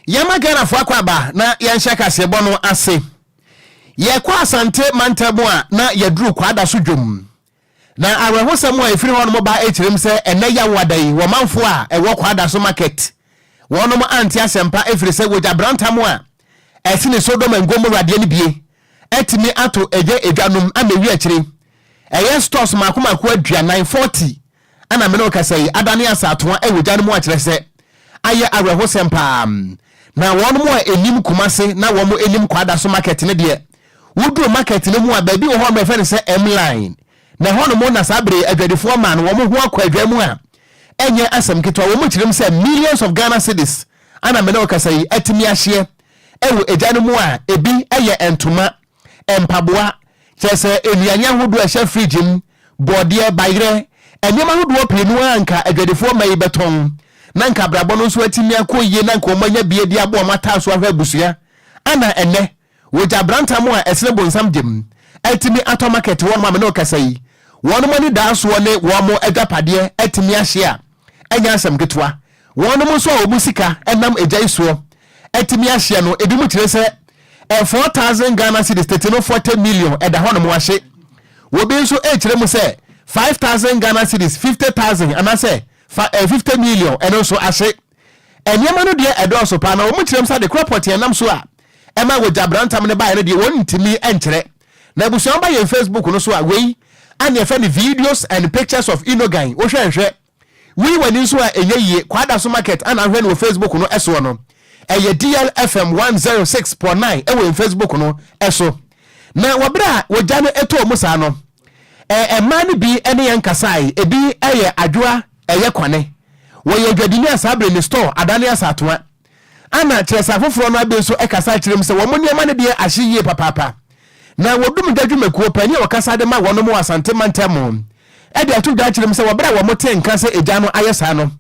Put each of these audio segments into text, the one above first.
Yama Ghana for Akwaba na yanshaka sebono ase. Ye kwa asante mantabua na yedru kwada sujum. Na awehosamu efiri hono mo ba echirim se ene ya wadai wo manfo a ewo kwada so market. Wono mo anti asempa efiri se woja brantamu a esine Sodom and Gomorrah de ni bie. Etimi ato eje edwanum amewi akire. Eye stores makoma ko adua 940. Ana me no kasai adane asatoa ewoja no mo akire se aye awehosempa. Na wono mo enim kumase na wo mo enim kwada so market ne de. Wudu market ne mu a baabi wo ho me fe ne se M line. Na hono mo na sabre adwadefo man wo mo ho akwadwa mu a enye asem ketwa wo mo kirim se millions of Ghana cedis ana me no kasai atimi ahye ewo ejane mu a ebi eye entoma empaboa chese enuanya hodo a hye fridge m bode bayre enyema hodo openu anka adwadefo mai beton na nka brabo no so atimi akoyie na nka omanya bie dia bo mata so ahwa busua ana ene woja branta mu a esene bonsam jem atimi ato market won ma me no kasai won mo ni da so ne wo mo adapade atimi ahye a enya asem ketwa won mo so obusika enam ejai so atimi ahye no ebi mu kire se 4,000 Ghana cedis 40 million eda hono mo ahye wo bi so e kire mu se 5,000 Ghana cedis 50,000 ana se 50 million eno so ahye enyema no de edo so pa na wo mu kire mu sa de crop enam so a ema wo jabrantam ne bae ne de won ntimi enkire na busuan ba ye Facebook no so a wei and ye find videos and pictures of Inogan wo hwehwe we wani so a enye kwada so market and ahwe no Facebook no eso no eye DLFM 106.9 ewe Facebook no eso na wabra wogya no eto musa no man bi ene yankasai ebi eye adwoa eye kwane wo ye dwadini asabre ni store adane asatoa ana chesa foforo no abenso ekasa kirem se wo monniema ne de ahye papapa na wodum dadwumekuo pani wakasa de ma wono mo asante mantamo e de atu da kirem se wobra wo moten kan se eja no ayesa no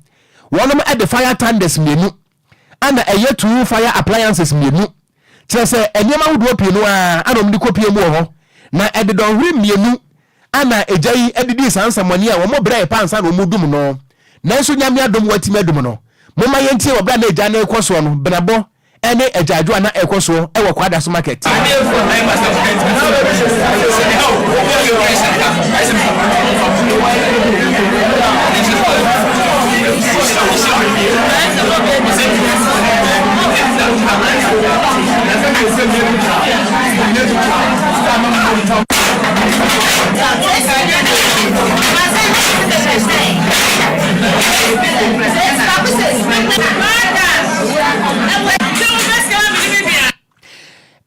wono mo e de fire tenders mienu ana eye two fire appliances mienu chese eniema wodo pienu a anom di kopie mu ho na e de don hwe mienu ana ejai edidi sansamani a wo mo bra e pansa no mudum no na enso nyame adom watimi adum no moma yentie wobra na eja na ekoso no benabo ene ejadwo na ekoso e wo kwada so market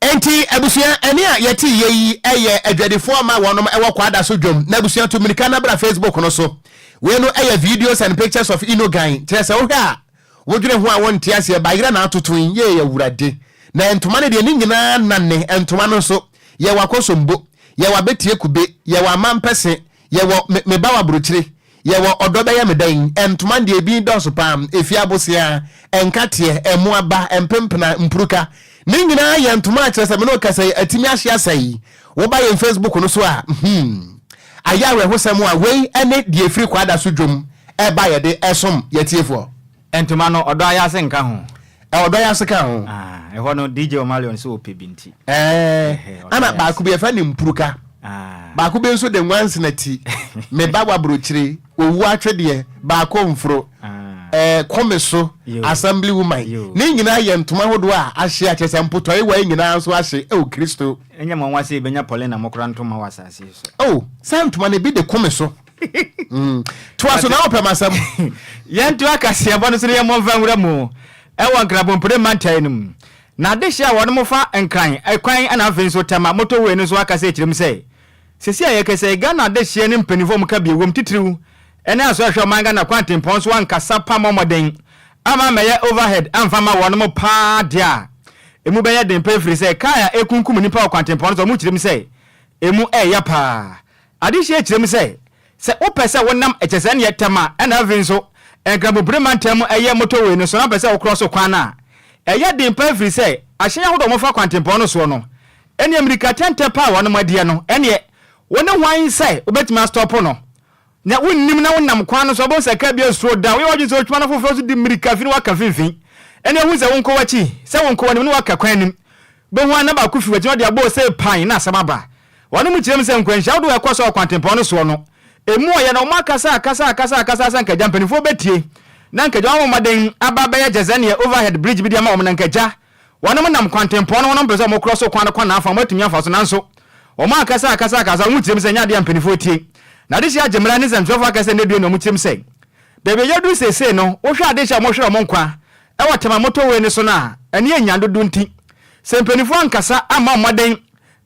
enti abusia ene a yeti yeyi eye adwadefo ama wonom ewo kwada so dwom na abusia to mirika na bra Facebook no so we no eye videos and pictures of Inogan tese wo ha wodwene ho a won tiase bayira na atotun ye yawurade na entoma ne de ni nyina nanne entoma no so ye wakosombo ye wabetie kube ye wa mampese ye wo mebawa brochire ye wo odobe ye medan entoma de bi doso pam efiabosia enkate emuaba empempena mpuruka ni nyina ye entoma akirese me no kasai atimi ahye asai wo ba ye Facebook no so a ayawe hosem a wei ene de efiri kwada so dwom e ba ye de esom yetiefo entoma no odo ayase nka ho odo ayase ka ho eho no DJ Omalion so opebinti ana ba ku be fa ni mpuruka ba ku be nso de nwanse na ti me ba wa brochire owu atwede ba ko mfro komiso assembly woman ni nyina ye ntoma hodo a ahye akese mpotoi wa nyina nso ahye Kristo enya mo nwase benya Paulina mokora ntoma wasase so santoma ne bi de komiso twaso na opemasam yentu akase abono so ye mo vanwura mu ewo nkrabonpre mantainum na de hia wono mo fa enkran ekwan ana afin so tema moto we no so akase kirim sei sesi ayekese Ghana de hia ne mpanifo mu ka biewom titiriu ene aso ahwe manga na kwantempon so ankasa pa momoden ama meye overhead amfama wono mo pa dia emu beye den pefri sei kaya ekunkum nipa kwantempon so mu kirim sei emu eya pa ade hia kirim sei se opese wonam echese ne yetema ena afin so enkrabonpre mantam eye moto we no so na pese wo cross kwana eye den pefri sei ahye yahodo mo fa kwantempon no so no ene America tente pa wono madie no ene wona hwan sei obetima stop no na wonnim na wonam kwan no so bo saka bia so da we wagye so twama foforo so di America fi no waka finfin ene hu se wonko wachi se wonko wani no waka kwan nim be hu na ba ku fi wati no de abo se pan na samaba wani mu kirem se nkwanhia do yakọ so kwantempo no so no emu oye na o kasa sanka jampanifo betie na nkaja wa maden ababa ya jazania overhead bridge bi dia ma o na nkaja wani mu nam kwantempo no no bezo mo cross kwan na afa matumi afa so nanso o ma kasa mu kirem se nya de ampanifo tie na de sia gemra ne zantrofo akasa ne bi no mu kirem se bebe yedu sese no wo hwa de sia mo hwe mo nkwa e watema moto we ni so na ene anya dodo nti se mpanifo ankasa ama maden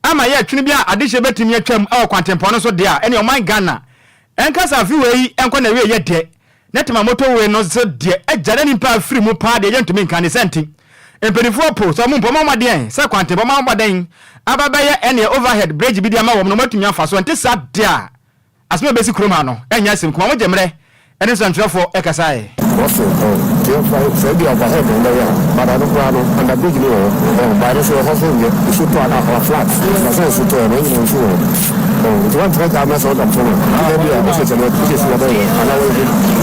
ama ye twene bia adehye betimi atwam e kwantempo no so de a ene o man Ghana enkasa fi we enko na we ye de netema moto we no so de agya ni pa free mu pa de ye ntumi nka ne senti mpanifo po so mo mpo ma maden se kwantempo ma maden ababa ye ene overhead bridge bi de ama wo no matumi afa so enti sa de a asme besi kroma no enya sim kuma mo gemre ene so ntwefo ekasae also for the overhead on the but I don't know and the big no by the show hustle you should turn our flats that's also to an engine show you want to come as out of phone maybe I was just about to see about and I will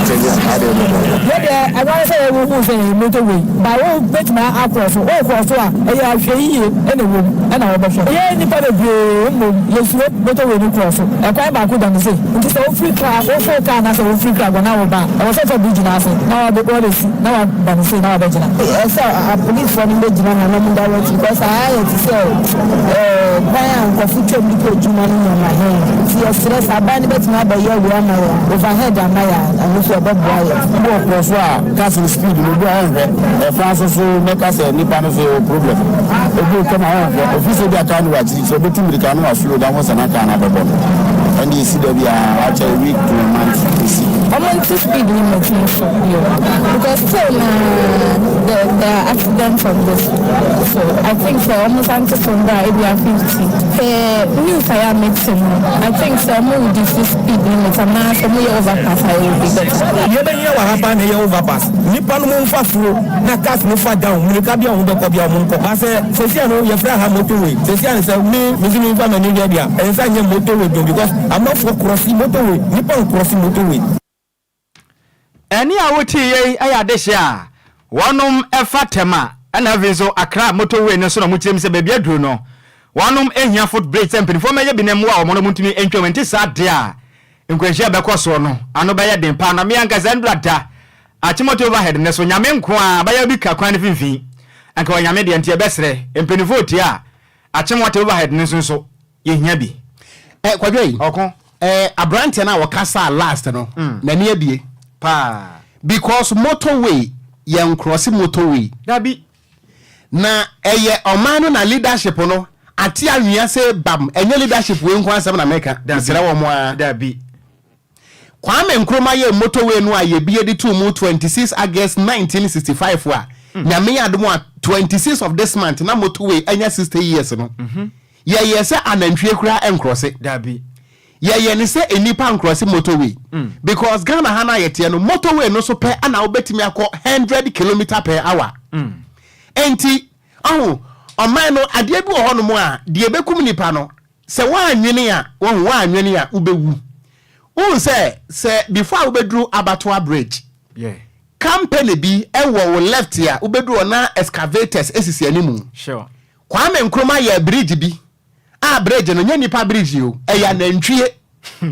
change I don't know yeah I want to say we will say motorway by all bet my across all cross e ya hwe yi ene wo e na wo be so ye ni pa de mo yesu motorway ni cross e kwa ba ku dan say nti so free car na so free car go na wo ba I was so big na say now the police now ban say now be jina so police for me jina na no munda wo because I to say buy and coffee chop ni ko juma ni na he si stress abani bet na ba ye we na overhead am ya and so ba boy go cross wa castle speed no go on e France so make us ni pa no so problem e go come on office dey can wa ji so betu mi kan wa slow down was na kan na be bon and you see that we are actually week to month to see I want to speed limit because still the accident from this so I think for almost until from there it will 50 new fire medicine I think some will this speed limit and now some will overpass I will be better you don't hear what happened here overpass nipa no mo fa furo na cars no fa down mo ka bia ho be ko bia mo nko ba se se no your friend ha motorway se say me fa many dia e say nye motorway because I'm not for crossing motorway nipa crossing motorway eni awoti ye aya dehye a wonom efatema ana vinzo Accra motorway no so na mutirem se bebia duro no wonom ehia footbridge tempin fo meye binem wa omo no muntumi entwenti sade a nkwanhia bekoso no ano baye den pa na me anka zandrada achimoto overhead ne so nyame nko a baye bi ka kwan finfin anka wanyame de ntie besere empenifo ti a achimoto overhead ne so yehia bi Kwadwo yi okon abrante na wakasa last no na ne abie pa because motorway yen cross motorway dabi na eye omanu na leadership no ati anwia se bam enye leadership we nko asem na meka sira wo mo a dabi Kwame Nkrumah ye motorway no aye bie di to mu 26 August 1965 wa nyame yadomo 26 of this month na motorway enya 60 years no ye se anantwie kura encross dabi ye ni se enipa encross motorway because Ghana hana yete no motorway no so pe ana obetimi akọ 100 km/h enti oman no ade bi wo no mo a de bekum nipa no se wa anwene a wo anwene a ubewu se before ubedru Abattoir bridge company bi wo left here ubedru na excavators esisi animu sure Kwame Nkrumah ye bridge bi bridge no nya nipa bridge o ya nantwie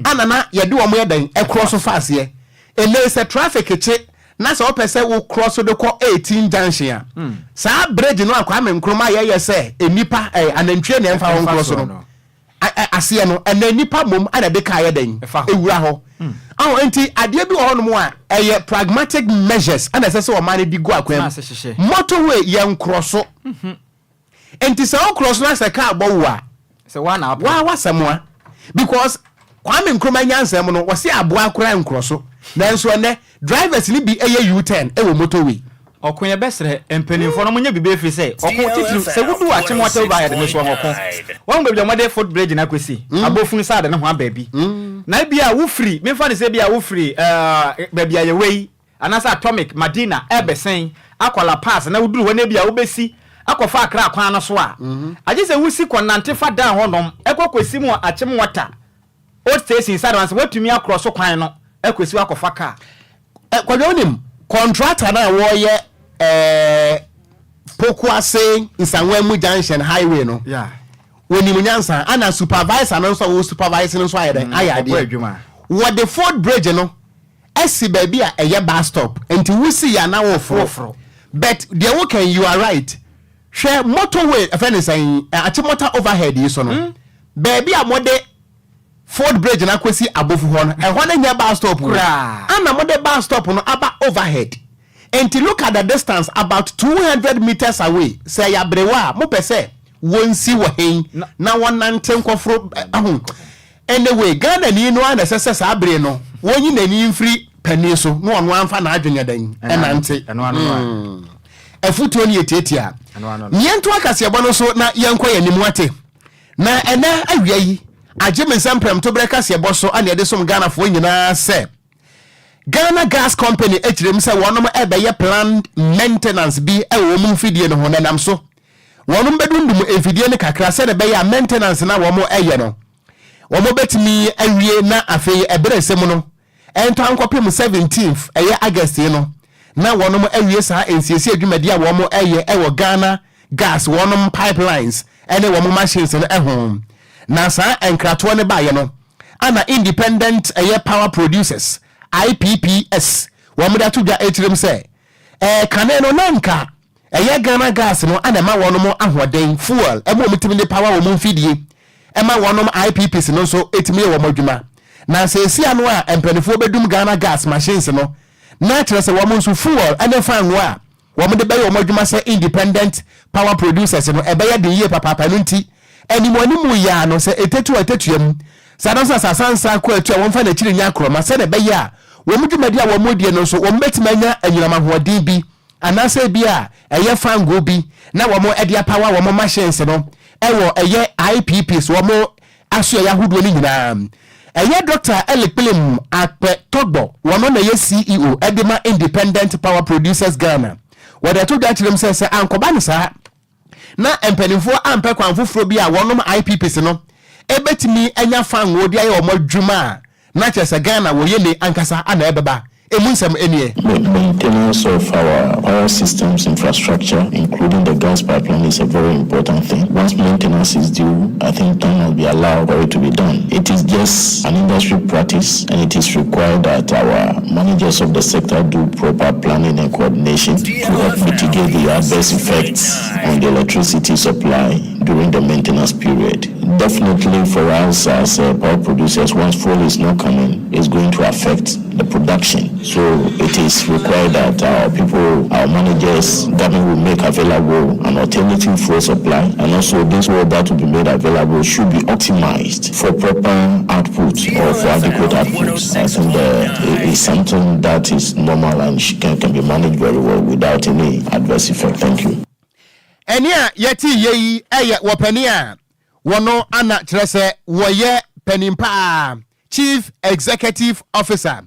anana ye de wo mo yedan e cross fast ye ele se traffic che na se opese wo cross de ko 18 junction sa bridge no Kwame Nkrumah ye se enipa anantwie na emfa wo cross no asiye no ena nipa mom ana de ka yedan ewura ho enti ade bi ho no mo a eye pragmatic measures ana se wo man di go akwam motorway ye cross enti se wo cross na se ka agbo wa se wa na wa samwa because Kwame Nkrumah nyansem no wo se abo akura nkroso na nso ne drivers ni bi eye U10 e wo motorway okunye besere empenifo no munye bibe fi se okun titru se wudu a chimota overhead ne so okun won gbe bi mo footbridge na kwesi abofun side ne ho ababi na bia wo free me fa ne se bia wo free ba bia ye wei anasa atomic Madina ebesen akwala pass na wuduru wona bia wo besi akofa Accra kwan no so a age se wusi konante fa dan honom ekokwesi mu achimwata old station side once watumi across kwan no ekwesi akofa ka Kwadwo nim contractor na wo ye Pokuase Nsanwemu Junction Highway no. Yeah. When you nyansa ana supervisor no so supervisor no so ayade. What the Ford Bridge no. Esi baby a bus stop. Enti we see ya na wo fro. But the okay you are right. Share motorway a friend is saying a motor overhead is on. Baby a mode Ford Bridge na kwesi above one. E one near bus stop. And a mode bus stop no about overhead. And to look at the distance about 200 meters away. Say ya brewa mo pese won si wo hen na one nantem kwofro anyway Ghana ni no an sese sa abre no wonyi nani mfiri pani so no ono amfa na adwenya dan enante afutuo ni etietia nyento akase ebo no so na yenko yanimu ate na ena awia yi ageme samprem to breka se ebo so ane de som Ghana fo nyina se Ghana Gas Company echirem se wonom ebe ye planned maintenance bi e wo mu fidie no ho nanam so wonom bedundum efidie ne kakra se de be ya maintenance na wo mo eye no wo mo betimi awie na afei ebere sem no ento ankopem 17th eye August no na wonom awie sa ensiesie adwumadi a wo mo eye e wo Ghana Gas wonom pipelines ene wo mo machines no ehom na sa enkrato ne ba ye no ana independent eye power producers IPPS wo mo da to dwa etirem se kane no nanka eye Ghana Gas no ana ma wonom ahoden fuel e mo mitimi ne power wo mo fidie ema wonom IPPs no so etimi wo modwuma na se sia no a empanifo bedum Ghana Gas machines no na kire se wo mo so fuel ene fan wo a wo mo de be wo modwuma se independent power producers no ebe ya de yie papa no nti enimoni mu ya no se etetuam sadansa sasansa ko atu wo mfa na kire nya kroma se ne be ya wo modwumadi a wo modie no so wo betimanya anyirama hoɔden bi anase bi a eye fan go bi na wo mo edia power wo mo machines no ewo eye IPPs wo mo aso ya hudo ni nyina eye Dr. Elikplim Akpetogbo wono na ye CEO edema Independent Power Producers Ghana wada to that them say ankoba ni sa na empanifo ampe kwanfoforo bi a wonom IPPs no ebetimi anya fan wo dia ye wo madwuma na chese Ghana wo ye ne ankasa ana ebeba The maintenance of our power systems infrastructure, including the gas pipeline, is a very important thing. Once maintenance is due, I think time will be allowed for it to be done. It is just an industry practice, and it is required that our managers of the sector do proper planning and coordination to help mitigate the adverse effects on the electricity supply during the maintenance period. Definitely for us as power producers, once fuel is not coming, it's going to affect the production. So it is required that our people, our managers, government will make available an alternative fuel supply, and also this fuel that will be made available should be optimized for proper output or for adequate output. I think it is something that is normal and can be managed very well without any adverse effect. Thank you. Enia yeti yeyi eye wopania wono ana trese woye penimpa Chief Executive Officer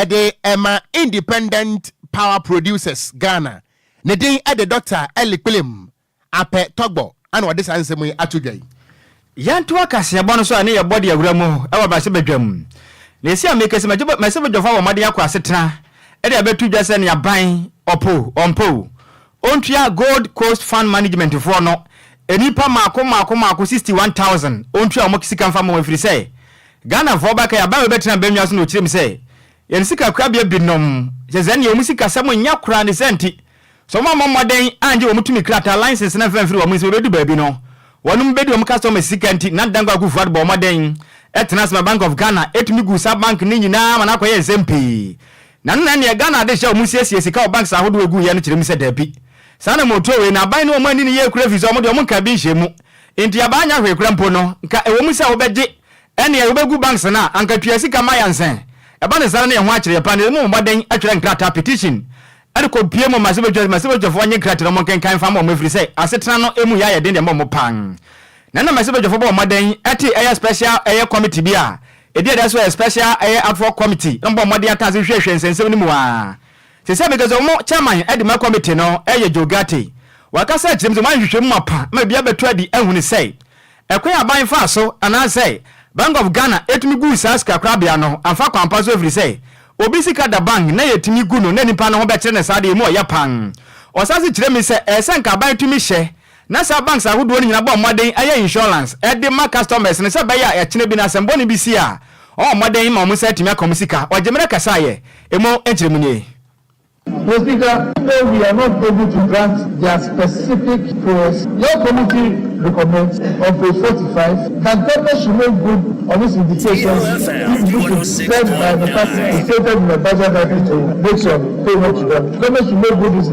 ede Emma Independent Power Producers Ghana ne din ede Dr. Elikplim Akpetogbo ana wode sansemu atudwai yanto akase abo so ane ye body awuramu e wa ba se bedwam na esi amekese mase bedwofa wo made akwa setena ede abetudwa se ne aban ompo ontua Gold Coast Fund Management for no enipa mako 61000 ontua mo kisika mfa mo afiri se Ghana for baka ya ba betena benwa so no kirem se yen sika kwabia binom jezan ye musika samo nya kura ne senti so mama moden anje wo mutumi krata license na fanfiri wo musi bedu baabi no wonum bedi wo customer sika nti na dango akufuad bo moden Eternal Bank of Ghana etumi gu sa bank ni nyina ma na koye SMP na ne Ghana de sha wo musi sika wo bank sa hodo egu ye no kirem se dabi sana moto we na ban no mani ni ye kura fi so mo de mo nka bi nhemu nti abanya hwe kura mpo no nka ewo musi a wo beje ene ye wo begu banks na anka twa sika mayansen ebane sara ne ho akire pane mo moden atwere nkrata petition ade ko pie mo masebejofo anye nkrata mo kenkan fa mo mafiri sei asetena no emu ya yede mo pan na masebejofo bo moden ati eye special eye committee bia edi da so special eye afro committee mbo moden atase hwehwe nsensem ni mu a se because mo chairman edi ma committee no eye jogate wakasa akire mo hwehwe mu apa ma bia beto adi ehunu sei ekwan aban fa so ana sei Bank of Ghana etumi gu saska krabia no amfa kwampa so every say obi sika da bank na yetumi gu no na nipa no ho be kire ne sade mu oya pan osase kire me se senka ban tumi hye na sa banks ahodo ni nyina bo modern aye insurance de ma customers ne se baya ya kine bi na sembo ni bi si a o modern ma mu se timi akomusika ojemere kasa ye emo enkire munye. Mr. Speaker, though we are not able to grant their specific prayers, your committee recommends on page 45 that government should make good on these indications which is said by the party stated in the budget package to make some payment to them. Government should make good these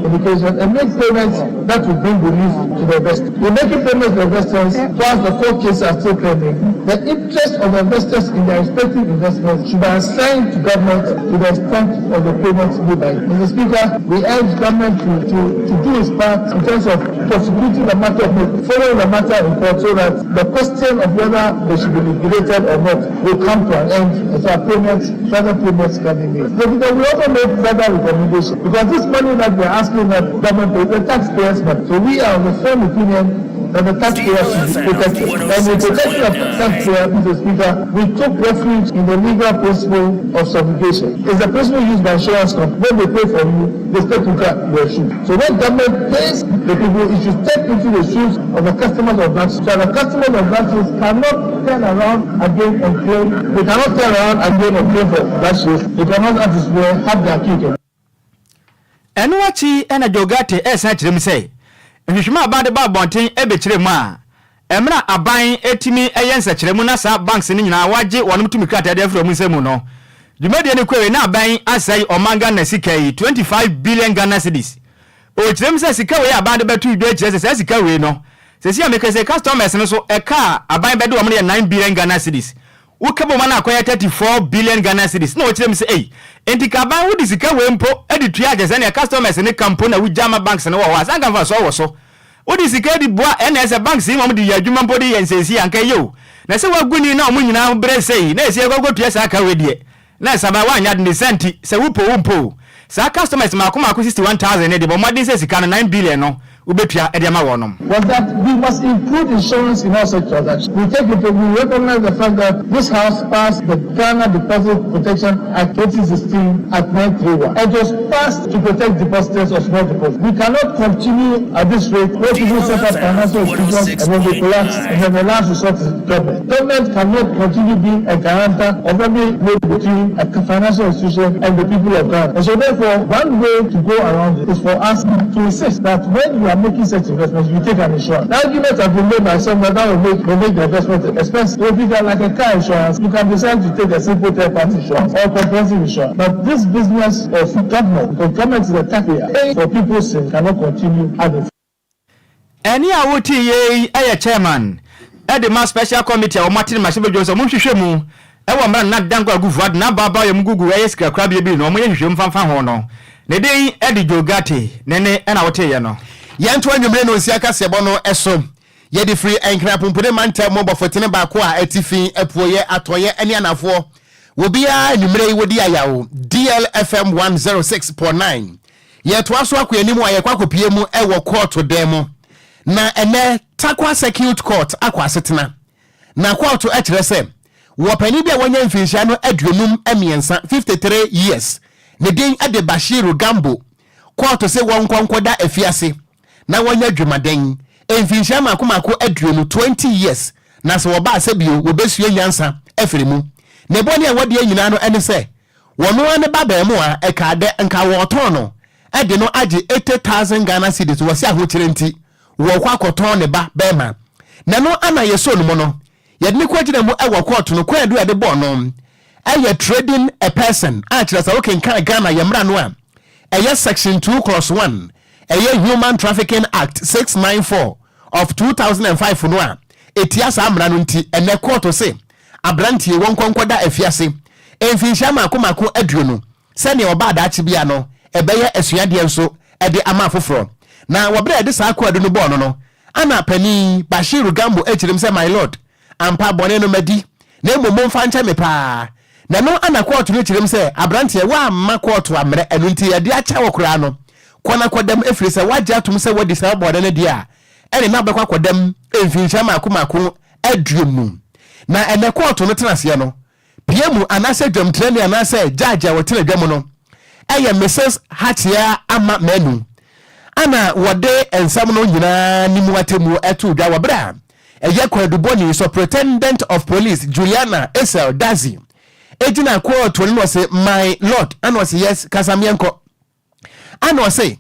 indications and make payments that will bring relief to the investors. In making payments to the investors, whilst the court cases are still pending, the interest of the investors in their respective investments should be assigned to government to the extent of the payments made by. Mr. Speaker, we urge government to do its part in terms of prosecuting the matter, following the matter in court, so that the question of whether they should be liquidated or not will come to an end, so further payments can be made. Mr. Speaker, we also make further recommendations because this money that we are asking the government is the taxpayers' money. So we are of the firm opinion that the taxpayers should be protected. And in protection of taxpayers, Mr. Speaker, we took refuge in the legal principle of subrogation. It's the principle used by insurance companies. When they pay for you, they step into your shoes. So when government pays the people, it should step into the shoes of the customers of branches. So the customers of branches cannot turn around again and claim. They cannot turn around again and claim for branches. They cannot, as it were, have their cake. And what he and a jogate essentially me say. Nhwehwema abade ba bonten ebekire mu a emra aban etimi eyensa kire mu na sa banks ni nyina waje wonom tumi krata de afro mu nsemu no dwumade ne kwewe na aban asai omanga na sika yi 25 billion Ghana cedis o kire mu se sika we abade betu idwe kire se sika we no se sia mekese customers no so eka aban bede wo 9 billion Ghana cedis ukabo mana akoya 34 billion Ghana cedis no kire mu se entika ban wo disika we mpo editua agese na customers ne kampo na wujama banks ne wo asanga fa so wo so wo disika di boa NS banks yi mom di yadwuma mpo di yensesi anka yo na se waguni na omunyina bre sei na esi agogotua sa aka we die na saba wanya de senti se wupo sa customers makoma 61000 ne de bo modern se sika 9 billion no ubetua e de ma wonom. Was that we must improve insurance in all such transactions. We recognize the fact that this house passed the Ghana Deposit Protection Act 2016 at 931. It was passed to protect depositors of small deposits. We cannot continue at this rate where people set up financial institutions and then they collapse and then the last resort is government. Government cannot continue being a guarantor of every way between a financial institution and the people of Ghana. And so therefore, one way to go around it is for us to insist that when you are making such investments, you take an insurance. The arguments have been made by some that will make the investment expensive. If you got like a car insurance, you can decide to take a simple third-party insurance or comprehensive insurance. But this business of government, the government is the taxpayer, paying for people's sins, cannot continue at the. Any awoti ye aye chairman the mass special committee o Martin Masibe Joseph mo hwehwe mu e wo mra na dango agufuad na baba ye mugugu aye sika krabia bi no mo ye hwehwe mfanfa ho no ne den edi jogate nene na wote ye no yanto anwumre no nsia se bono eso ye di free enkra pompode manta mo bofotene ba ko a atifi epoye atoye ene anafo wobia anwumre yi wodi ayawo DLFM 106.9 ye to aso akoanimu aye kwakopie mu e wo court dem na ene takwa circuit court akwa setena na court e kire se wo pani bia wonya mfinhia no aduonum emiensa 53 years ne din ade Bashiru Gambo court se won konkoda afiase na wonya dwumaden mfinhia makomako aduonu 20 years na se wo ba asebio wo besue nyansa afirimu ne boni a wode anyina no ene se wono ane baba mu a ekade nka wo ton no ade no age 80,000 Ghana cedis wo se ahokyere nti wo kwa koton ne ba bema na no ana yeso no mo no yede ne kwagina mu e wo court no kwadu ade bo no aye trading a person a kire sa okay kan Ghana yemra no a aye section 2/1 aye Human Trafficking Act 694 of 2005 no a etiasa amra no nti ene court se abrantie wonkonkoda afiase emfinhia makomako aduonu se ne oba da achi bia no ebeye asuade enso ede ama foforo na wabra ede sa akwadu no bo no ana pani Bashiru Gambo echirim se my lord ampa bone no madi na emomom fa ncha me pa na no ana court no echirim se abrantie wa amma court amre enu nti yede acha wokura no kwana kodam efiri se waje atum se wodi sa bode ne dia ene na bekwa kodam emfinhia makomako aduonu na ene court no tenase no piemu anase dwamtrani anase judge a wotene dwam no eye Mrs. Hatia ama manu ana wode ensam no nyina nimu atemu etu dwa wabra eye Kwadwo Superintendent of Police Juliana Esel Dazi ejina court woni no say my lord and was yes kasamienko and was say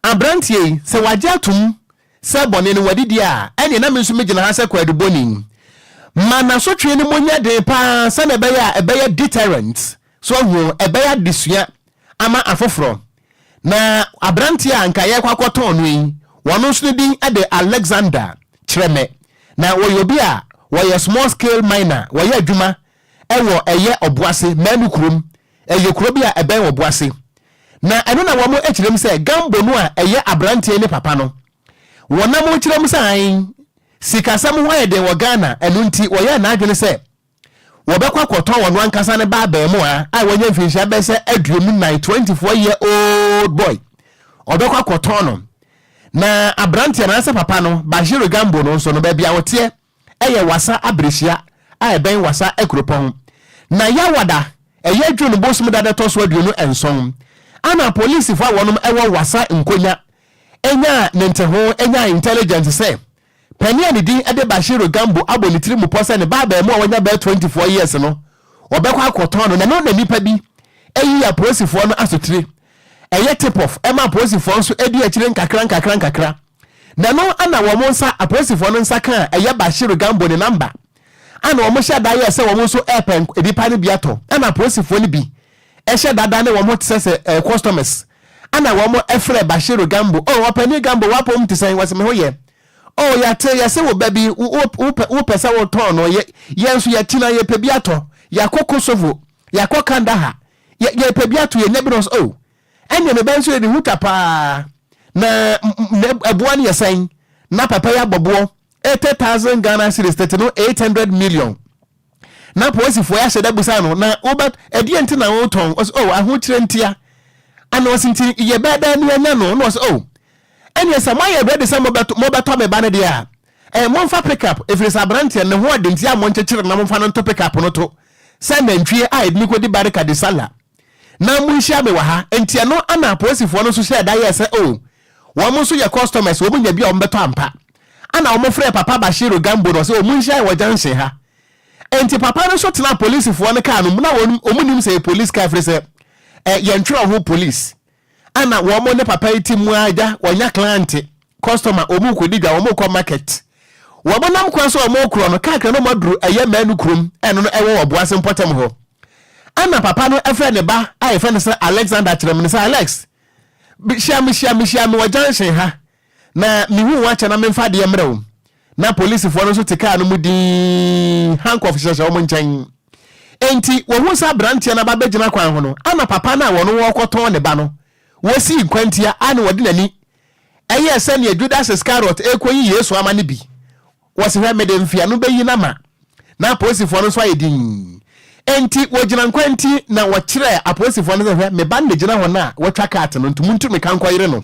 abrantie se wajatum se bone ni wadidi a ene na menso megina ha se Kwadwo mana so twe ni monya de pa se na ebeya deterrent so hu ebeya disua ama afoforo na abrantie anka ye kwakoton no yi wono so din ade Alexander Treme na woyobi a woye small scale miner woye adwuma ewo eye obuase manu kurom eye kurobi a eben obuase na eno na womo ekirem se gambo no a eye abrantie ne papa no wonam ekirem se an sikasam ho ede wo Ghana eno nti woye na adwene se wobekwa koton wono ankasa ne ba ba mu a wonye mfinhia be se aduom 24-year-old boy obekwa koton no na abrantie na se papa no Bashir Gambo no so no ba bia wote eye wasa abrehia a eben wasa ekropon na yawada eye adwunu bosum dada toso aduonu enson ana police fa wonum ewo wasa nkonya enya nenteho enya intelligence say pania ne din ede Bashir Gambo abonitiri mu posa ne baba mu wonya ba 24 years no obekwa akoton no na no na nipa bi eyi ya police fo no asotire eye tip off ema police fo nso edi akire nkakra na no ana wo monsa police fo no nsa kan eye Bashir Gambo ne number ana wo mo hye da ye se wo mo so airpen edipa ne biato ana police fo ne bi hye dada ne wo mo tse customers ana wo mo efre Bashir Gambo wo pani Gambo wa pom tse wase me hoye ya te ya se wo baby wo pesa wo ton no ye nso ya tina ye pebiato ya kokosovo ya kokandaha ye pebiato ye nebros enye me benso ye huta pa na abuan ye sen na papa ya bobo 80,000 Ghana cedis no 800 million na police fo ya sheda busa no na oba edie nti na wo ton aho kire ntia ana wasinti ye beda ni anya no no enye sa my ready some mobeto me ba ne dia monfa pick up if it's a brand ne ho ade ntia mo nchekire na monfa no to pick up no to se na ntwie a ni ko di barika de sala na mu hia me wa ha entia no ana police fo no so share da ye se wo mo so ye customers wo nya bia wo beto ampa ana wo mo frɛ papa Bashir Gambo no se wo mu hia wo janse ha enti papa no so tena police fo no ka no na wo mu nim se police ka frɛ se ye ntwe ho police ana wo mo ne papa iti mu aja wonya client customer omu kodiga wo mo ko market wo mo nam kwa so wo mo kro no ka no maduru eye manu krom eno no ewo oboase mpotem ho ana papa no efre ne ba ai fe ne se Alexander Trem ne se Alex shia mi wajanse ha na mi hu wa cha na memfa de mrew na police fo no so tika no mudi handcuff shasha wo mo nchan enti wo hu sa brantia na ba begina kwan ho no ana papa na wo no wo koton ne ba no wosi kwantia ane wode nani eye se ne Judas Iscariot ekoyi Yesu amane bi wosi hwe mede mfia no bayi na ma na aposifo no so ayedin enti wogina nkwanti na wo kire aposifo no hwe me ban de gina ho na wotwa cart no ntumuntu me kan koyire no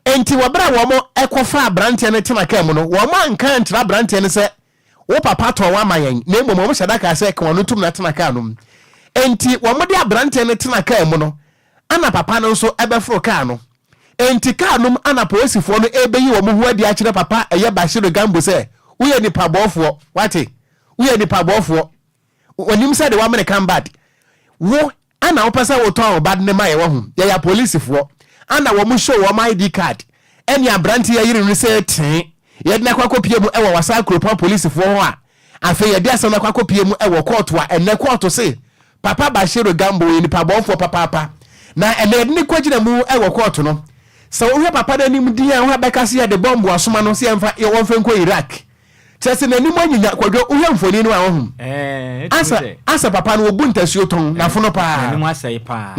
enti wobra wo mo ekofa brantia ne tema ka mu no wo mo anka ntra brantia ne se wo papa to wa mayen na emo mo shadaka se ka wono tum na tema ka no enti wo mo de brantia ne tema ka mu no ana papa no so ebefro ka no enti ka no ana poesifo no ebeyi wo mo ho adi a kire papa eye Bashir Gambo se uye ni pabofo wate uye ni pabofo onim se de wa me kan bad wo ana wo pesa wo ton bad ne maye wo hu ya policefo ana wo mo show wo my ID card eni abranti ya yiri ni se ten ye de na kwakopie mu ewo wasa kropa policefo ho a afa ye de asana kwakopie mu ewo court wa enne court se papa Bashir Gambo ye ni pabofo papa na ene ni kwagina mu ewo court no so wo papa da nim dia ho abekase ya de bomb asoma no se emfa ye won fenko Iraq chese na nim anyinya Kwadwo wo mfoni no aho asa papa no obuntasuo ton na fono pa nim asai pa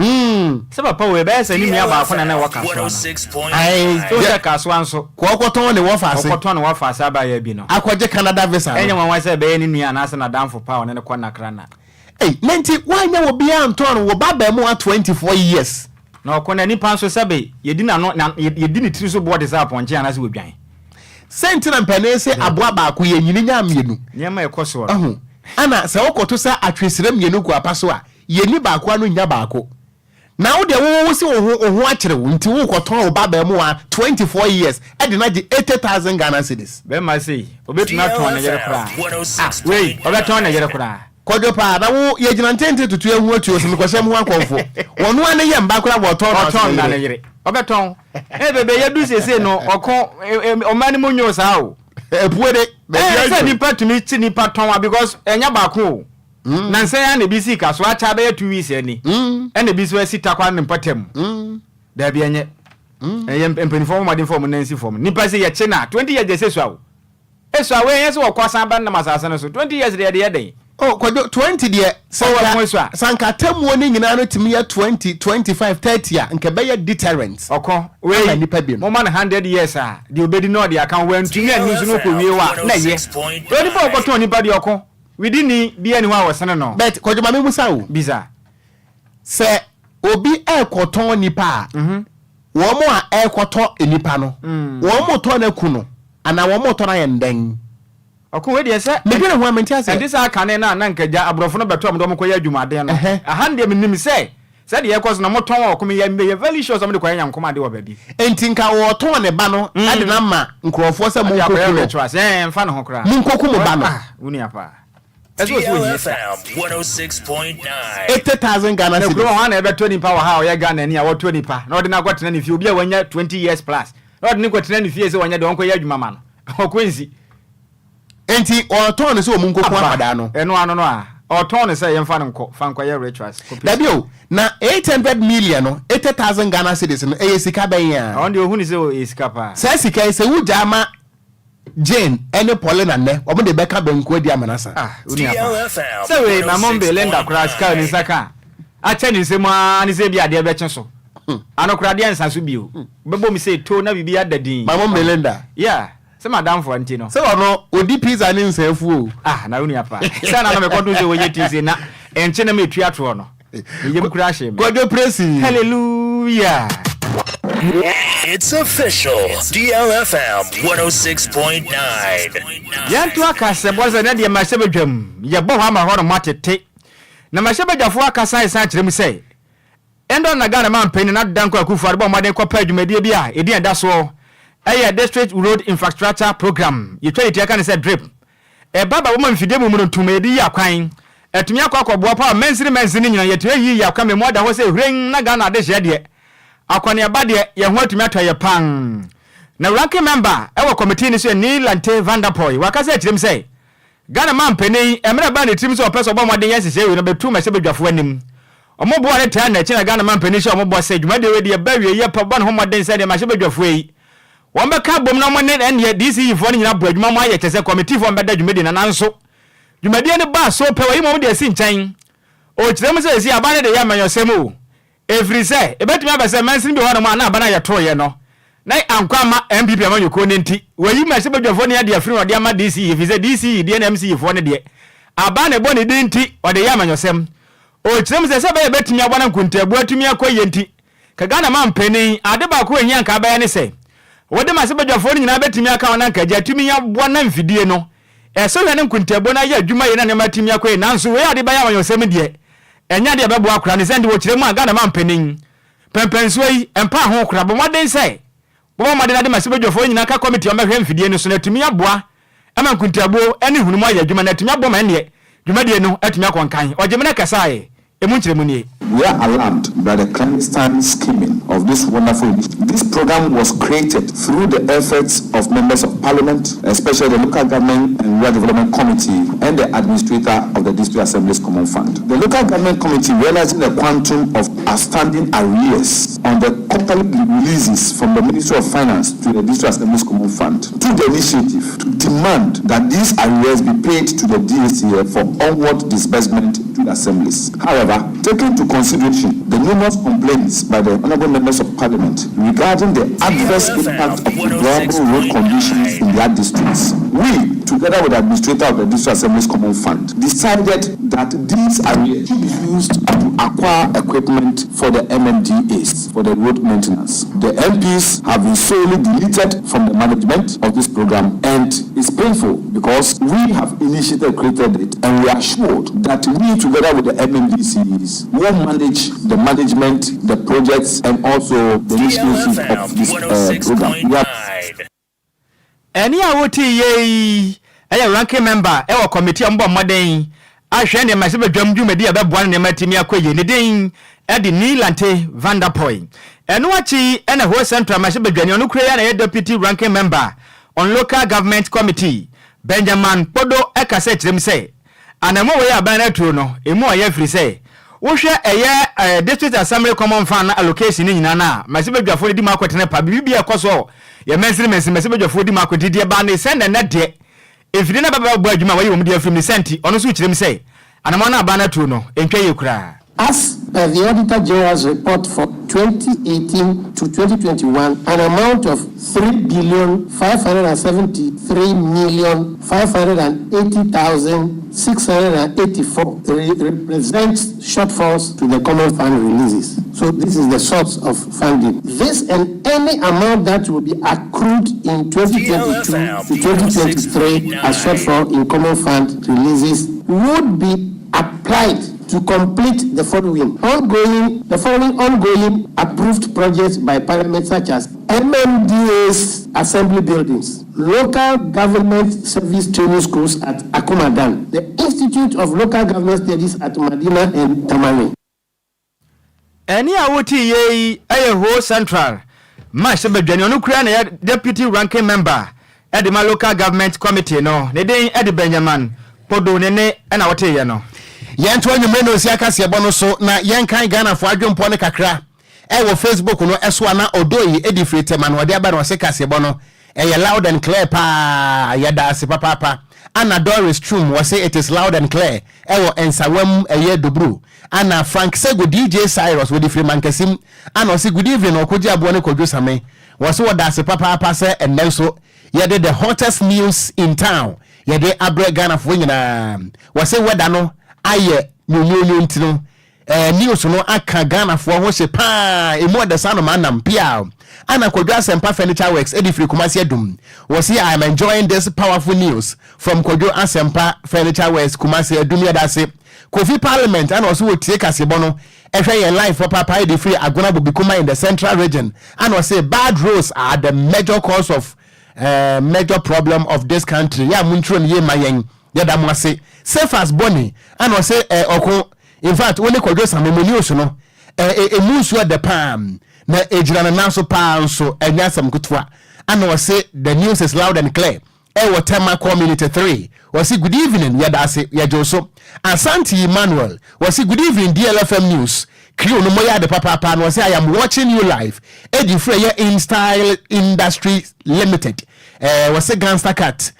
se papa we be se nim ya ba afo na waka so ai to se kaso anso kokoton ne wo faase kokoton ne wo faase aba ya bi no akwaje Canada visa enya wanwa se be ni nua na ase na danfo pa one ne kwa nakra na nenti wanya wo bia Anton wo baba mu 24 years na okona ni panso sebe yedina no yedini tiri so board sa aponche anase wo dwan sentina mpane se aboa ba ko yenyini nya mienu nyema ekoso ana se okoto sa atwesere mienu ko apaso a yeni ba ko anu nya ba ko Now the wo si wo akere wo nti wo koton obaba mu a 24 years e de na di 80,000 Ghana cedis. Be ma say obetuna ton na yere kra. Wait, obeton na yere kra. Kwadwo pa na wo ye gina ntente tutu ehu atu osim kwasem ho akonfo. Wonu ane ye mba kra wo ton na yere. Obeton. Bebe ye du sese no okon o mani mo nyo sa o. Epuede be say ni pat mi ti ni paton because enya ba ko. Na nse ya na bisi ka so acha be 2 weeks ani. Ena bisi wa sita kwa ne patem. Da bi enye. Empenifo mo form na nsi form. Ni pa say ye che na 20 years dey say so awo. Eso awe yes wo kwasan ban na masasa no so 20 years dey dey. Oh, Kwadwo 20 there. Sanka temu ni nyina no timi ya 20, 25, 30 ya nke be ya deterrent. Okon we nipa bi mo man 100 years a de obedi no de aka wan tumi anu so no ko wie wa na ye. We nipa okoto nipa de okon. We di ni bi ani ho awosene no. But Kwadwo ma me musa wo. Biza. Se obi ekoton nipa wo mo a ekoton nipa no. Wo mo to na ku no. Ana wo mo to na yenden. Okun we de se me gbe ho amenti ase. And this akane na nkaja abrofo no beto amdo mkoya adwumade no. Ahande me nim se said ye cause na moton okom ye very sure some de kwanya nkoma de wo ba bi. Enti nka wo ton ne ba no ade na ma nkrofo se mo nkoku no. Mfa no ho kra. Mo nkoku mo ba no. Wuni apa. DLFM 106.9 80,000 Ghana cedis. No one ever 20 power how ye Ghana ni a 20 pa. No de na kwatena ni fi obi a wanya 20 years plus. No de ni kwatena ni fi se wanya de onko ye adwuma ma no. Okwenzi. Enti oton ne se o mu nkoku apada no. Eno ano no a. Oton ne se ye mfa nko fa nko ye rituals. Dabio na 800 million no 80,000 Ghana cedis no e sika ben ya. On de ohunu se o sika pa. Sa sika se wujama Jane ene Paulina ne omo de beka benko di amanasa. Uni apa. Se we my mom be lenda kra sika ni saka. Ache ni se ma ni se bia de be chenso. Anokra de ansa so bio. Bebo mi se to na bibia dadin. My mom be lenda. Yeah. Se madam for anti no. Se ono odi pizza ni nsafu o. Na uni apa. Se na me kodu se woye tisi na enche na me tua to no. Ye bu kra she me. God praise. Hallelujah. It's official. DLFM 106.9. Yantu akase boza na de masebedwam. Ye bo ha ma ho matete. Na masebedwafo akasa isa kirem sei. Endo na Ghana man peni na danko akufu arbo maden ko pa adwumadie bi a edi enda so. Eye district road infrastructure program. Ye twa eti aka ne say drip. Baba wo man fide mu mu ntumedi ya kwan. Etumi akwakobo pa mensiri nyina ye twa yi ya kwa me moda ho say hwen na Ghana de hye de. Akwaneaba de ye ho atumi atwa ye pan. Na ranking member ewo committee ni so ni Lante Vanderpoy wakasa kirem say Ghana man peni emre ba ne trim so opeso obo moden yesese we no betu masebedwafo anim. Omobo ne taa na chi na Ghana man peni so omobo say dwumade we de ba wie ye pa ba no homoden say de masebedwafo yi. Won be ka bom na mo ne en DCE fo ne nyina bo adwuma mo aye tese committee fo be da dwumade na nanso. Dwumade ne ba so pe we mo de si nchen. O kirem say si abane de ya manyosem o. Every say ebetumi abese mansin bi ho no ma na abana ye to ye no. Na ankwa ma MPP amanyoko ne nti wayi ma sebedwafo ne ade afiri ode ama DCE fi say DCE de NMC fo ne de abana bo ne de nti ode ye amanyosem. O kirem say se be betumi abana nkuntabu atumi akoye nti ka Ghana man pani ade ba ko ehia nka ba ye ne say wode ma sebedwafo ne nyina betumi aka wona nka ja atumi ya bo na mfidie no so hwe ne nkuntabu na ye adwuma ye na ne matumi akoye nanso we ade ba ye amanyosem de enya de bebo akura ne sende wo kiremu a Ghana man panin pempenso yi empa ho kura bo moden say bo moden ade masebedwafo nyina ka committee o mehwe mfidie no so na tumi aboa ama nkuntabo ene hunu mo ya dwuma na tumi abo ma ne dwuma de no atumi akonkan ogyemene kasae emu kiremu nie. We are alarmed by the clandestine scheming of this wonderful initiative. This program was created through the efforts of members of parliament, especially the local government and rural development committee and the administrator of the district assembly's common fund. The local government committee, realizing the quantum of outstanding arrears on the quarterly releases from the Ministry of Finance to the district assembly's common fund, took the initiative to demand that these arrears be paid to the DSCA for onward disbursement to the assemblies. However, taking into consideration the numerous complaints by the honourable members of parliament regarding the adverse impact of deplorable road conditions in their districts, we, together with the administrator of the District Assembly's Common Fund, decided that these areas should be used to acquire equipment for the MMDAs, for the road maintenance. The MPs have been solely deleted from the management of this program, and it's painful because we have initiated, created it, and we are assured that we, together with the MMDCs, will manage the management, the projects, and also the initiatives of this program. Any awoti ye ranking member ewo committee on modern ahwe ne masibe dwamdu medi abeboa ne matimi akoye ne den edi Nilante Vanderpoint eno achi ena ho central masibe dwani onu kure ya na deputy ranking member on local government committee Benjamin Podo ekase kirem se anamo we aban atu no emu oye free se wo hwe eye district assembly common fund allocation ni nyina na masibe dwafo di makotene pa bibi ekoso ye mesibe dwafo di makotidi ba ne send na de efide na baba bo adwuma wayi wom de afim ni senti ono so kirem se anamo na aban atu no entwaye kura. As per the Auditor General's report for 2018 to 2021, an amount of 3,573,580,684 represents shortfalls to the common fund releases. So this is the source of funding. This and any amount that will be accrued in 2022 to 2023 as shortfall in common fund releases would be applied to complete the following ongoing approved projects by Parliament, such as MMDA's assembly buildings, local government service training schools at Akumadan, the Institute of Local Government Studies at Madina and Tamale. Any awoti ye ho central mash bedwani onu kura na deputy ranking member at the local government committee no ne den Eddie Benjamin Podo ne na wote ye no yento anwumre no siaka se bono so na yenkan Ghana fo adwompo ne kakra wo Facebook no eso na odoyi edi free man wode aba no se kase bono loud and clear pa yada se papa Anna Doris Trum was say it is loud and clear wo ensawam dobru Anna Frank Sego DJ Cyrus with the free man kasim Anna say good evening Okogyeabour Kwadwo Sammy was so da se papa say and then so yede the hottest news in town yede abre Ghana fo nyina was say weda no aye nyonyo ntino news no aka Ghana fo ho hye pa emu de sano manam pia Ana Kwadwo Asempa Furniture Works edifri Kumasi Adum was here. I am enjoying this powerful news from Kwadwo Asempa Furniture Works Kumasi Adum yadase Kofi Parliament and also we take asebono ehwe your life for papa edifri Agona Bobikuma in the central region and was say bad roads are the major cause of major problem of this country ya muntro ye mayen yada mo say safe as bonny and was say oko in fact when Kwadwo Sammy news no news at the palm na ejira na so pa so anyasam kutwa and was say the news is loud and clear Tema community 3 was say good evening yada say yajoso Asante Emmanuel was say good evening DLFM news Krio no moya de papa was say I am watching you live Eddie Freya in Style Industry Limited was say Gangster Cat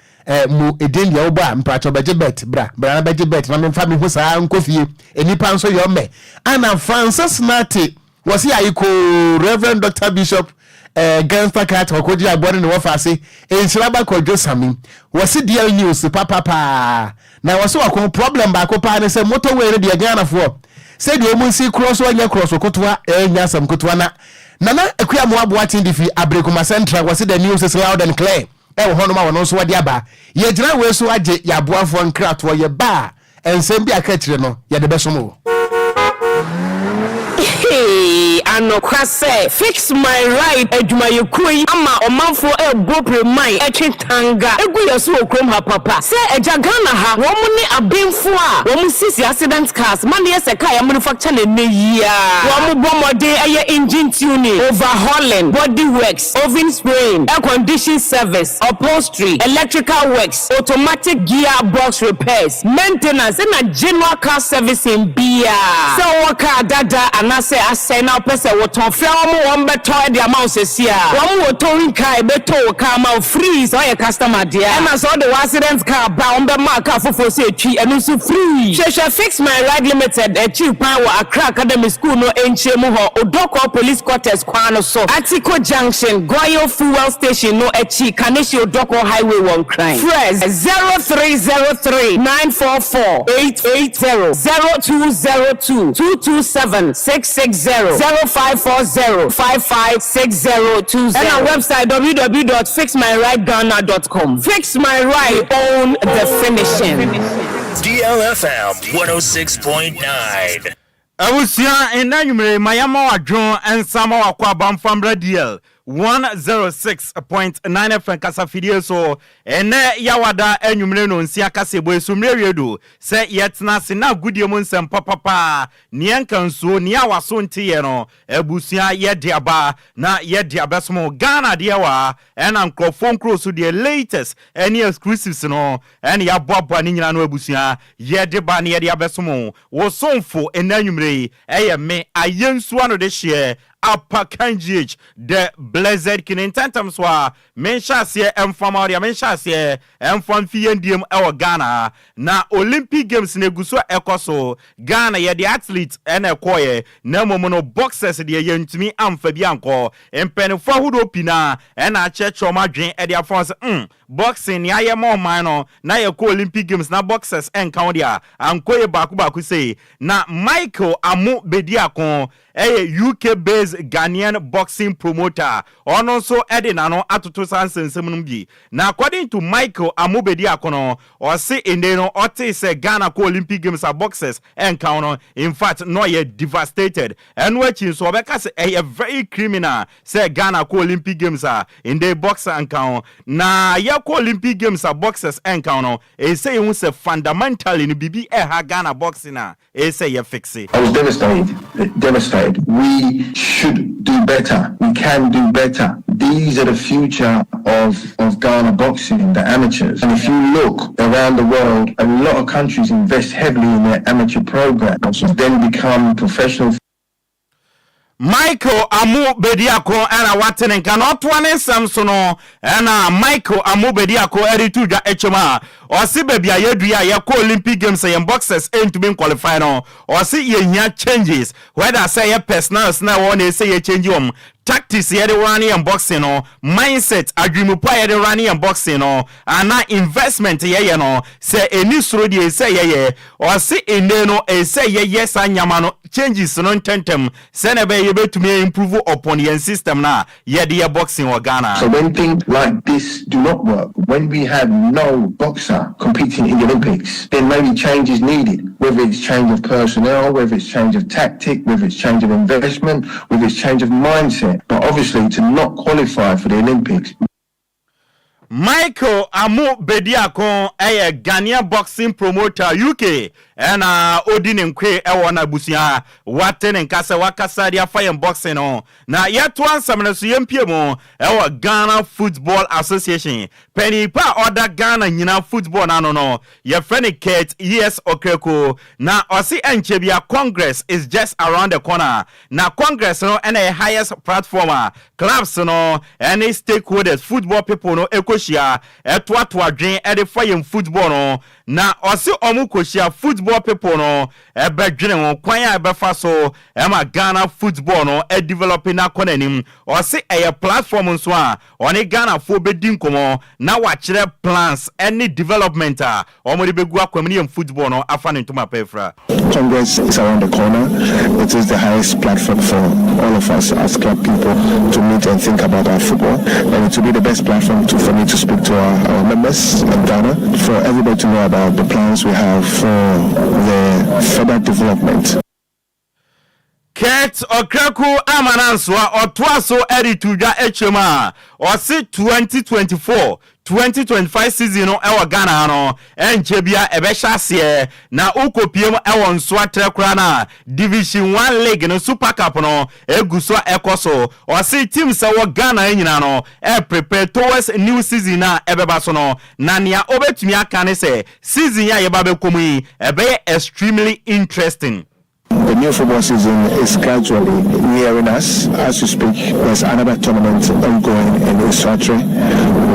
mu edin ya oba mpacho budget bra na budget na me fa me ho saa nkofie enipa nso yo me Ana Francis Nati was here Reverend Dr. Bishop Gangster Cat Okogyeabour ne wofase Nhyiraba Kwadwo Sammy was DL news papa na was so problem ba ko pa ne se motorway ne de Ghana fo se de omunsi cross wanya cross okotwa enya sam kotwa na Ekuyamo Aboatin difi Abrekuma Central was the news is loud and clear hono ma wono so wade aba ye gina we so age ya boafo nkrato ye ba ensem bi aka kire no ye de besomo Anokrase fix my right adwuma yekui ama omanfo ebopre mai etwetanga egu yeso okrom ha papa se eja Ghana ha wo mu ne abemfo a wo mu sisi accident cars man ye se car ya manufacture na neya wo mu bomode eye engine tuning overhauling body works oven spraying air condition service upholstery electrical works automatic gearbox repairs maintenance and a general car servicing bia so waka dada anase asem na pese wo ton fe wo beto e dia ma osesi a wo ton kai beto ka ma free so ye customer dia e na so the accident car ba be ma ka fofo se etwi enu so free shesha fix my ride limited e chi pan wo Accra Academy School no enche mu ho Odoko police quarters kwano so Atiko Junction Goyo fuel station no echi Kaneshi Odoko highway 1 crime press 0303 944 880 0202 227 660 0540 556020 and our website www.fixmyrideghana.com. Fix my ride, own definition. DLFM 106.9. Awusia enanyumre mayama wadron ensama wakwa bamfambra DL 106.9 FM kasafidie so ene yawada enyumre no nsia kasebo esumre riedo se yetna se na gudie mu nsem papa nienka nsuo ni awaso ntiye no ebusia yede aba na yede abesomo Ghana de wa ena nkrofon cross the latest any exclusives no ene yaboabo ni nyina no ebusia yede ba ne yede abesomo wo sonfo enanyumre eye me ayensu ano de hye Apakanjich the blessed king intentam swa menshase emfamaria menshase emfamfiendiem ewo Ghana na Olympic Games ne guso ekoso Ghana ye the athlete ene ekoye na momono boxers de yentumi amfa bi anko empenfo hudo pina ena chechoma dwen e de afons boxing ya ye mo man no na ye ko Olympic Games na boxers enka dia ankoye baku say na Michael Amu Bediakon UK based Ghanaian boxing promoter ono so edina no atoto sansensem bi na according to Michael Amobedi akono o se ende no ote se Ghana ko Olympic Games are boxers encounter in fact no ye devastated and watching so obeka se a very criminal se Ghana ko Olympic Games are in the boxer encounter na ye ko Olympic Games are boxers encounter e say hu se fundamentally no bibi ha Ghana boxing na e say ye fix it. I was devastated. We should do better. We can do better. These are the future of Ghana boxing, the amateurs. And if you look around the world, a lot of countries invest heavily in their amateur programs, then become professional. Michael Amu Bediako and Watenen cannot one Samsono and Michael Amu Bediako Erituja Echoma or see baby Ayedria Yako Olympic Games and boxers ain't to be qualified or see ye changes whether say a personal now one say a change tactics here the running and boxing mindset agreement pa the running and boxing and investment here no say any srodi say or see in no say yes anyama changes no tentem say na be to me improve upon the system na the boxing or Ghana. So when things like this do not work, when we have no boxer competing in the Olympics, then maybe change is needed, whether it's change of personnel, whether it's change of tactic, whether it's change of investment, whether it's change of mindset. But obviously, to not qualify for the Olympics. Michael Amu Bediakon a Ghanaian boxing promoter UK and Odin Enquiries ewana busia waten enkasa wakasa dia fire boxing na yetwan samna so yempiem ewa Ghana Football Association penny pa order Ghana nyina football na no ye friend Kate yes Okreko na osi enchebia Congress is just around the corner na Congress no and a highest platform clubs no any stakeholders football people no ekoshia etwato adwen e de fire football no na osi omukoshia football people no ebedwene won kwan a ebefa so ema Ghana football no e developing na konanim o se a platform so a oni Ghana fo bedin komo na wa kire plans any development a omori begu akwamni football no afa ne ntoma pefra. Congress is around the corner. It is the highest platform for all of us as club people to meet and think about our football, and it will be the best platform for me to speak to our members in Ghana, for everybody to know about the plans we have for the further development. Kate Okraku Amananswa Otwaso Erituja Echema or see 2024-2025 season no ewa Ghana no enchebia ebesha sie na ukopiem ewa nswatre krana Division 1 League no Super Cup no eguso ekoso or see teams ewa Ghana enyina no prepare towards new season na ebeba so no na nia obetumi aka ne se season ya yeba be komu yi ebe extremely interesting. The new football season is gradually nearing us. As we speak, there's another tournament ongoing in Uswatry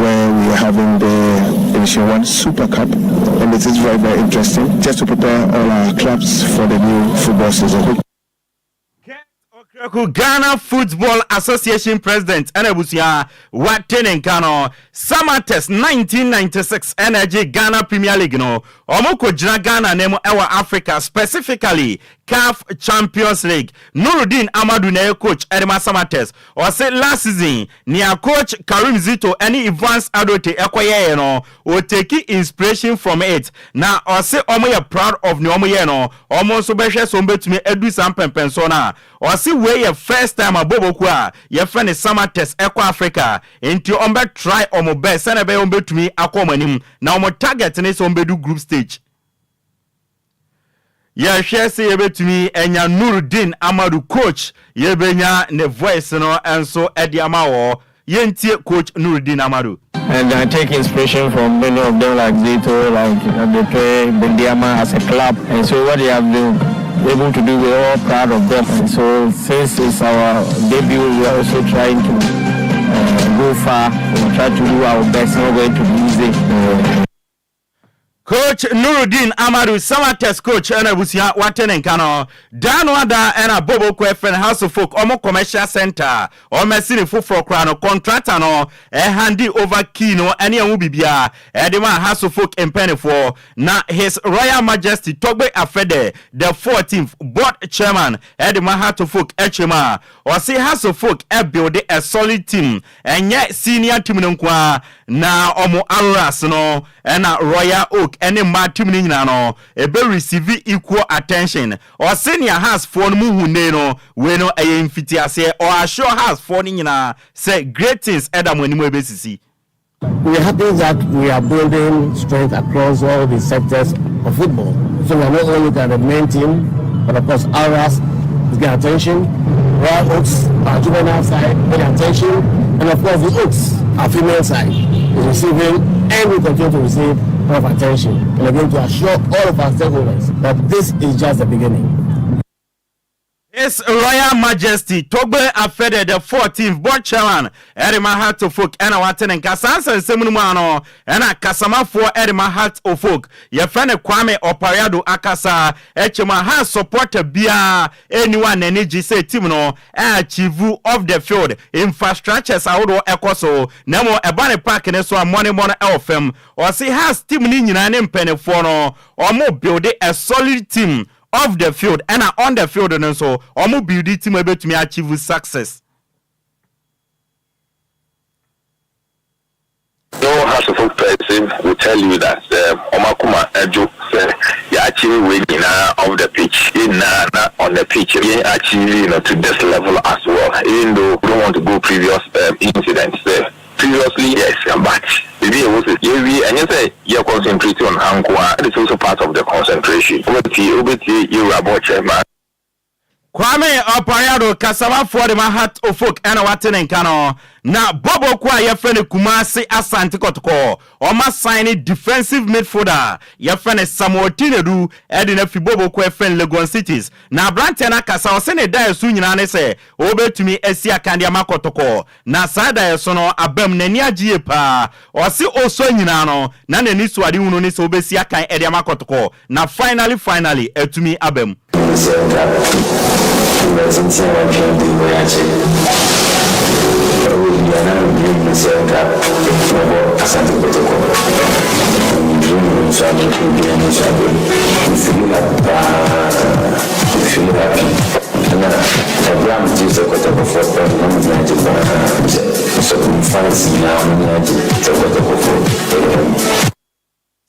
where we are having the Division 1 Super Cup, and it is very, very interesting just to prepare all our clubs for the new football season. Ghana Football Association President Enebusia Watenenkano Summer Test 1996 Energy Ghana Premier League no Omoko Jina Ghana nemo ewa Africa, specifically CAF Champions League. Nuruddin Amadou ne coach Edema Summer Test or say last season near coach Karim Zito any Evans Adote ekoye no o take inspiration from it. Now or say omo ye proud of ni omo ye no omo so behwe so betumi edu sam pempenso na or see where your first time aboboku a your friend is Summer Test Eco Africa into ombe try omo best and be ombe tumi akomanim na omo target ne so ombe do group stage. Yeah, share say yebetumi enya Nuruddin Amadou coach yebenya ne voice no enso ediamawo yentie coach Nuruddin Amadou. And I take inspiration from many of them like Zito, like they play Bendiama as a club, and so what they have been able to do, we're all proud of them. And so since it's our debut, we are also trying to go far. We try to do our best, not going to be easy. Coach Nuruddin Amadou Summer Test coach Enebusia Watenenkano Danwada ena Bobo Kwefen House of Folk Omo Commercial Center o mesini fufro krano contractor no handi over key no ene wu bibia edema House of Folk empenefo na His Royal Majesty Togbe Afede the 14th board chairman edema House of Folk echema o see House of Folk build a solid team enye senior team nkwa na omo Aras no ena Royal Oak any team ni nyina no ebe receive equal attention or senior has for mu hune no we no e mfiti ase or assure has for ni nyina say great things edam animu ebesisi. We are happy that we are building strength across all the sectors of football. So we are not only looking at the main team, but of course ours is getting attention. Royal Oaks, our juvenile side, getting attention, and of course the Oaks, our female side, is receiving and will continue to receive a lot of attention. And we're going to assure all of our stakeholders that this is just the beginning. His Royal Majesty Togbe Afede the 14th board chairman Edema Heart of Folk ena watenen kasansa semunumano ena kasama for Edema Heart of Folk ye friend Kwame Opariado akasa echema ha supporter bia anyone energy say team no achieve of the field infrastructures awodo ekoso nemo ebane park ne so money LFM or see has team ni nyina ne mpenefo no omo build a solid team off the field and on the field and so omo build team able to achieve success. No House of Folk person will tell you that Omakuma Ejo you actually winning off the pitch on the pitch you actually to this level as well, even though we don't want to go previous incidents there. Previously, yes, but maybe it was and you say you're concentrating on Ankwa. It's also part of the concentration. You are about chairman. Kwame Opariado kasama for the Heart of Folk and Watenenkano na Bobo kwa yefene Kumasi Asante Kotoko oma sign defensive midfielder yefene Samuel Tinedu edine fi Bobo kwa yefene Legon Cities na Brantena kasa osene da esu nyina ne se obetumi esi akandia makotoko na sada yeso no abam nani agie pa osi oso nyina no na nani so ade hunu ne se obesi akan edia makotoko na finally etumi abam.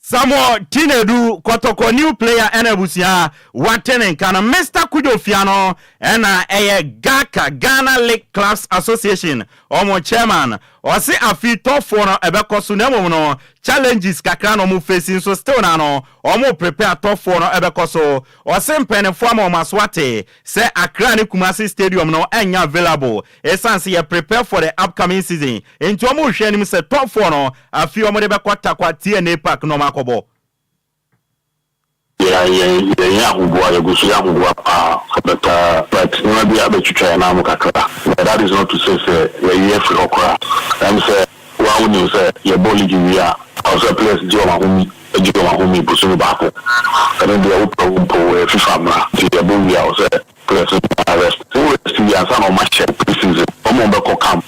Samuel Tinedu Kotoko new player Enebusia Watenenkano Mr. Kudofiano ena Ghana League Clubs Association omo chairman osi afi top 4 no ebekoso nemo no challenges kakra no mu facing so still na no omo prepare top 4 no ebekoso osi mpenefo ama maswate say Accra ne Kumasi Stadium no enya available essence ye prepare for the upcoming season into omo hwe nim say top 4 no afi omo de bekota kwa TNA Park no makobo. Yeah, for but maybe I bet you try now, but that is not to say you're here for Okra. I'm saying, well, when you say you're bullying you, also place Joma Humi, Pusu Baku, and then the open FIFA, the Abuya, or say, place arrest. So it's the answer on my check, this is it. Camp.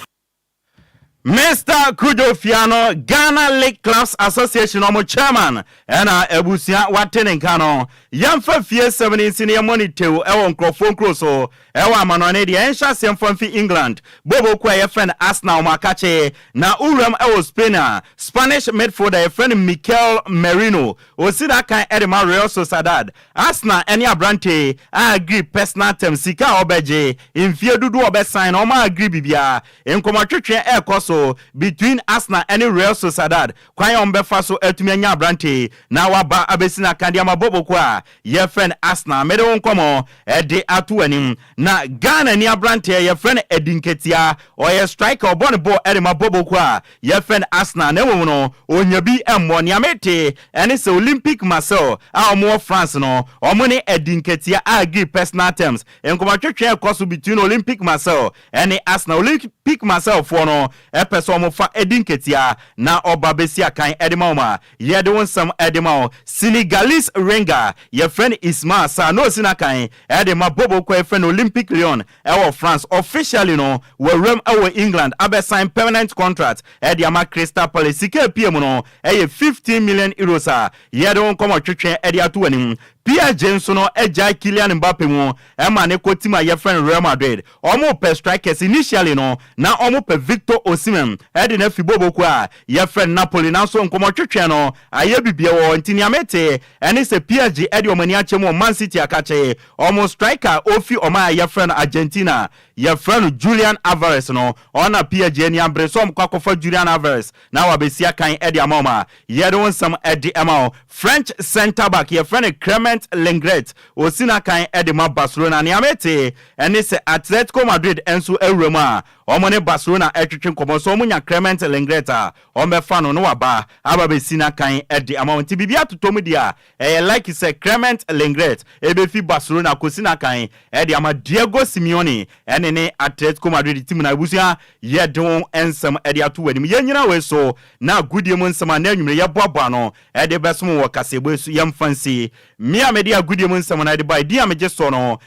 Mr. Kwadwo Fiano, Ghana Lake Clubs Association Omo Chairman, Ena Ebusia Watenen Kano, Yamfa Fie 17 Senior Monitew, Ewon Crofon Crosso, Ewa Manone, the Ensha Sem fi England, Bobo Kwa friend Asna Makache, Na Uram Ewo Spinner, Spanish midfielder friend Mikel Merino, Osida Kan Edema Real Sociedad, Asna Enya Brante, I agree personal term Sika Obeje, in Fie Dudu Obe sign, Oma agree Bibia, in Komatriche Air Koso. Between Arsenal and Real Sociedad, Kwayon Befaso Etumenya Brante, now Waba Abesina Kandiama Bobo Kwa, your friend Arsenal, Medon Komo, Ede Atuanim, na Ghana near Brante, your friend Edinketia, or your striker Bonibo Edema Bobo Kwa, your friend Arsenal, Newono, Onyabi M1 Yamete, and it's Olympic Marcel, our more France no, or money Edinketia, I give personal terms, and Komatriche Kosu between Olympic Marcel and the Arsenal Olympic Marcel for no. Person fa edinketia na obabesia kan edimoma ye de wonsam edimao Senegalese ringer your friend Isma sa no sinakan edima bobo kwa friend Olympic Lyon ewo France officially no we rem ewo England abe sign permanent contract ediama Crystal Palace ke PM no 15 million euros ye de won komo twetwe ediatu anim Pierre Jenson no eja Kylian Mbappe mu ema ne kotima your friend Real Madrid omo per strikers initially no na omo per Victor Osimhen edi na fibobo kwa your friend Napoli na so nkomo twetwe no aye bibia wo ntiniamete eni se PSG edi omani achemu Man City akache omo striker ofi oma your friend Argentina your friend Julian Alvarez no ona PSG ni ambresom kwakofa Julian Alvarez na wabesia kan edi amoma ye don some edi amao French center back your friend Clement Lenglet osina kan edema Barcelona ni amete eni se Atletico Madrid enso ewrema omone Barcelona etwetwe komo so munya Clement Lenglet omefa no no waba ababe sina kan edi amount bibia totomu dia like say Clement Lenglet ebefi Barcelona kosina kan edi ama Diego Simeone eni ne Atletico Madrid team na busia ye don ensam edi ato wanim ye nyina we so na gudie mu nsama na anwumre ye boabo no edi besom wo kasebo su ye mfansi mia media gudie mu nsama na edi bai dia meje so no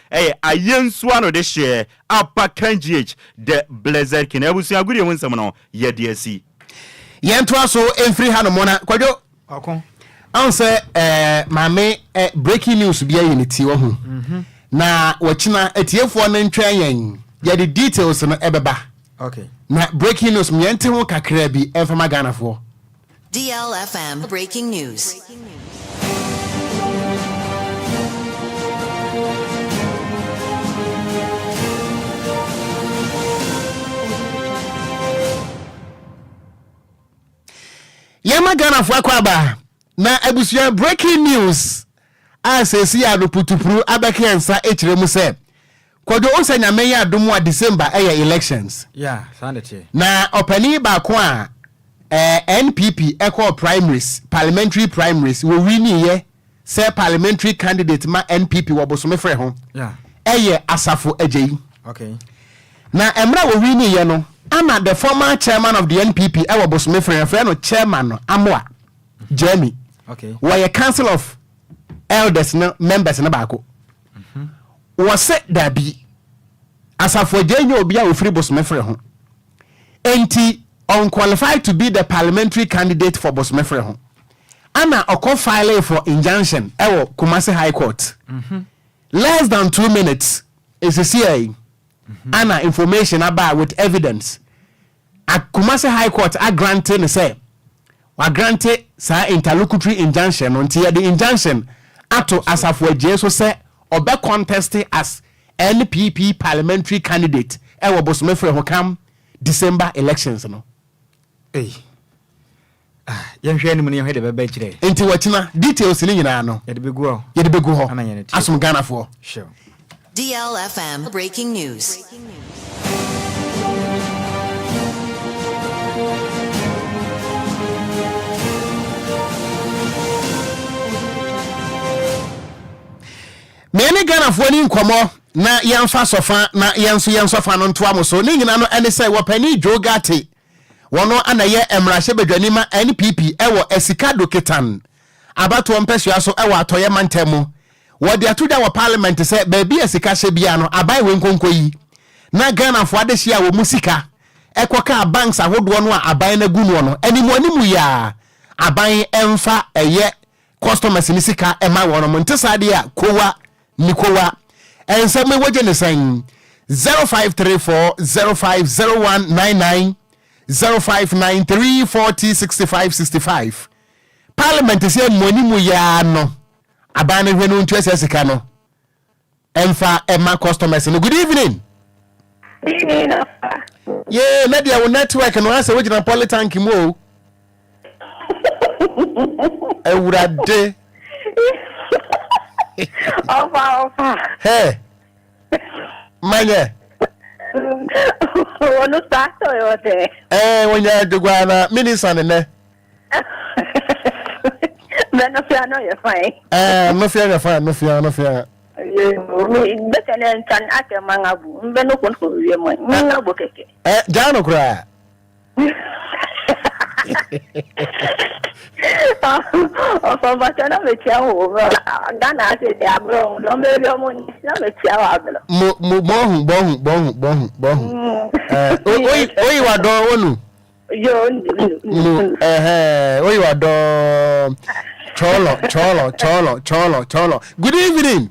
ayensu ano de hye apa kanjh de blazer kin abusia gudie mu nsama no ye de asi yento aso emfiri ha no mona Kwadwo akon anse mame breaking news bia yiniti wo hu na wachina etiefo na ntwan yen ya the details no ebeba okay na breaking news miente ho kakra bi efama Ghana fo DLFM breaking news. Yama Ghana fo akwaba na abusia breaking news asesi ya do putupuru abekensa echiremu se Kwadwo osanya meya adomu a December elections sanity na opani ba ko a NPP equal primaries parliamentary primaries we win ye say parliamentary candidate ma NPP wo bosome frɛ ho asafo ajeyi okay na emra we win ye no ama the former chairman of the NPP wo bosome frɛ no chairman no Amoa Jeremy okay we council of elders no members na ba ko was said that be asafo ajeyi obi a ofiri bosome frɛ ho enti unqualified to be the parliamentary candidate for Bosmefre ho. Ana oko file for injunction ewo Kumasi High Court. Less than 2 minutes is a CIA. Ana information about with evidence. A Kumasi High Court a granted say wa granted sa interlocutory injunction until the injunction ato asafo ajeso say obe contest as NPP parliamentary candidate ewo Bosmefre ho kam December elections no. Yenhwe ni muni hwede bebe kire. Enti wachina details ni nyina no. Yede begu ho. Asum Ghana for. Sure. DLFM breaking news. Many Ghana for ni nkomo na yɛmfa sofa na yɛnso no ntoa mo so ne nyina no ɛne sɛ wɔpani Jogate wɔno anayɛ emrahye badwani ma NPP ɛwɔ Esika Doketan abato mpɛsua so ɛwɔ atɔyɛ mantamu wɔde atodwa wɔ parliament sɛ baabi Esika hye bia no aban we nkonko yi na Ghana fo adehia wɔ musika ɛkɔka banks ahodoɔ no a aban na gu no no animu ya aban ɛmfa ɛyɛ customers ni sika ɛma wɔn mo ntesade a kowa nikowa ɛnsɛ me wogye ne san 0534050199 0593406565 parliament sɛ animu ya no aban na hwɛ no ntu ɛsɛ sika no ɛmfa ɛma customers no. Good evening. Yeah, Nadia, our network and once original Politank mo. I would have day. Hey, Maya. When you start to day. When you had to go on a minisan in there. Then if you know you're fine. No fear, no fear. Better than Ake Mangabu, Beno Confusion, Mangabu. Jano cry. For Batana with Chow, Ghana said they are grown, no baby, no Chow. You are done. You are done. Cholo. Good evening.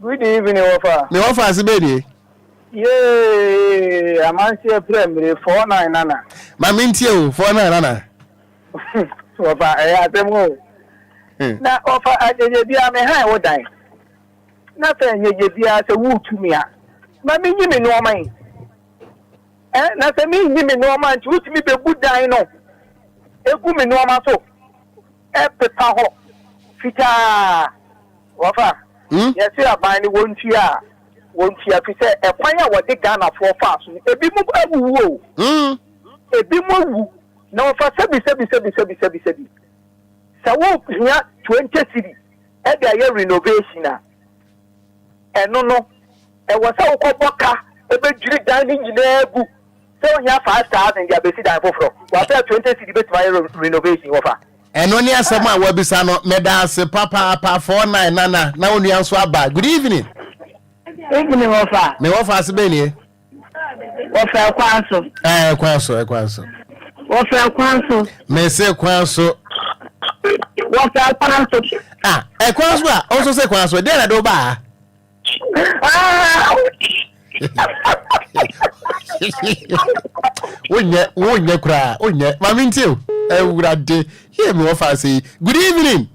Good evening, Ofa. Me Ofa is baby. Yeah, I'm on your primary 499. My mintio 499. Ofa, I have them all. Now, Ofa, I did be a high or die. Nothing you be as a woo to me. But me, you know, mine. And nothing me, you know, man, to me be good die, no. A woman, no, my soul. Epipaho. Fita. Ofa. Yes, I find one year. If say a fire what they Ghana for fast. A bit more woo. A bit more woo. No, for 70. So, what 20 city. And they are renovation. And no. It was so called a bit dining in there. So, you have 5,000 they are basically for. What 20 city bit my renovation offer. And only as someone will be son of Medas, Papa, 499, now only answer back. Good evening. Evening, Ofa. Me Ofa Sibeni. Ofa Kwanso. Kwanso. Ofa Kwanso. Me say Kwanso. Ofa Kwanso. Kwanso also say Kwanso. Then I do ba. Unye kra. Mami ntiu. Ewurade. Hear me Ofa say. Good evening.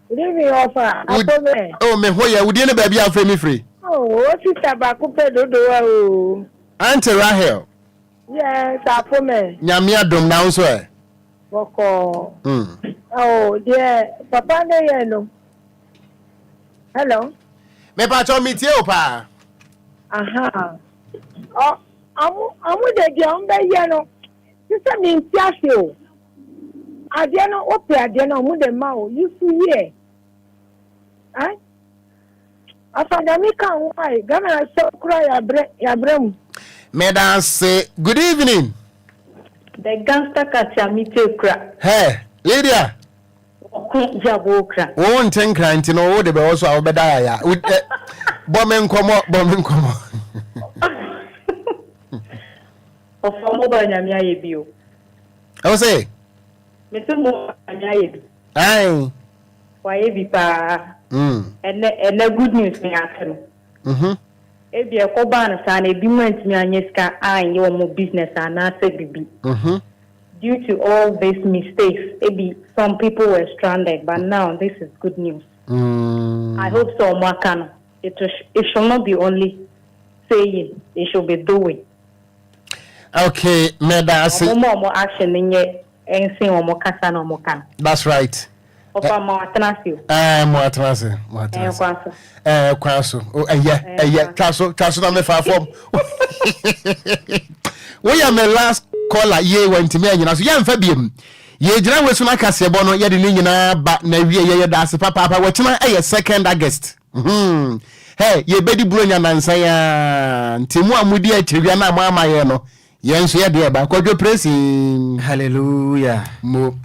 Good evening, Ofa. Oh, me hoya. Would you know baby I'm free? Oh, what is Tabaco Pedo? Auntie Rahel. Yes, I me. Nyamia dom now so. Boko. Oh, dear. Papa no. Hello. Me pa cho meet you pa. Aha. Oh, amu de jam be yeno. Sister me ntiasio. Adiano ope adiano mu de ma o. You see here. Eh? Afadamika why Ghana so cry ya brem. Madam say good evening. The gangster Kachamite cra. Hey, Lydia. Okogyeabour Ocran. Won ten cranty no de be also obeda ya. Bombing komo. Ofomo ba nyamia ye bio. I say. Me so mo nyamia ye. Aye. Why be pa. And good news me after. Ebi ekoba na sa na ebi ment me anyeska an ye mo business and na say bibi. Due to all these mistakes, maybe some people were stranded, but now this is good news. I hope so, Mwakano. It shall not be only saying, it should be doing. Okay, more action in your anything or more kasa no more can. That's right. Kwanso. Kwanso na me fa form. We are my last caller ye went to me anyina so yamfa biem. Ye gina we so na kase bo no ye de ni nyina ba na wie ye da se papa we tima second August. Hello hey ye bedi bronya nansa ya ntimu amudi akyiribia na ama ye no yenso ye de ba Kwadwo praising hallelujah mo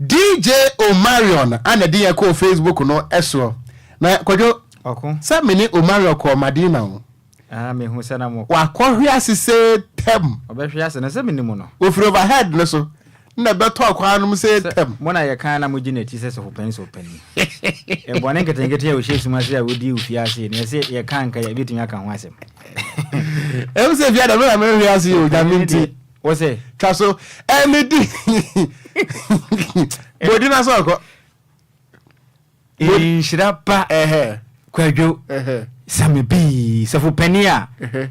DJ Omarion ana de ko Facebook no eso na Kwadwo okun Sammy ni Omarion ko Madina o me hu sana mo wa kohwe asise tem obehwe ase na Sammy ni mo no ofri overhead no so na beto akwa no se tem mo na ye kan na mo gina ti se so pani e bone nketengete ya ohye suma se ya wodi ufi ase na se ye kan ka ya bitumi aka ho asem e se via da me hwe ase o jaminti wo se kaso emedi bodi na so ko Nhyiraba Kwadwo Sammy bi sefo pani a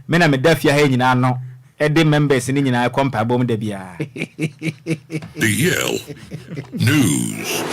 me na me dafia ha nyina no e de members ni nyina kompa bom da bia The Yale News.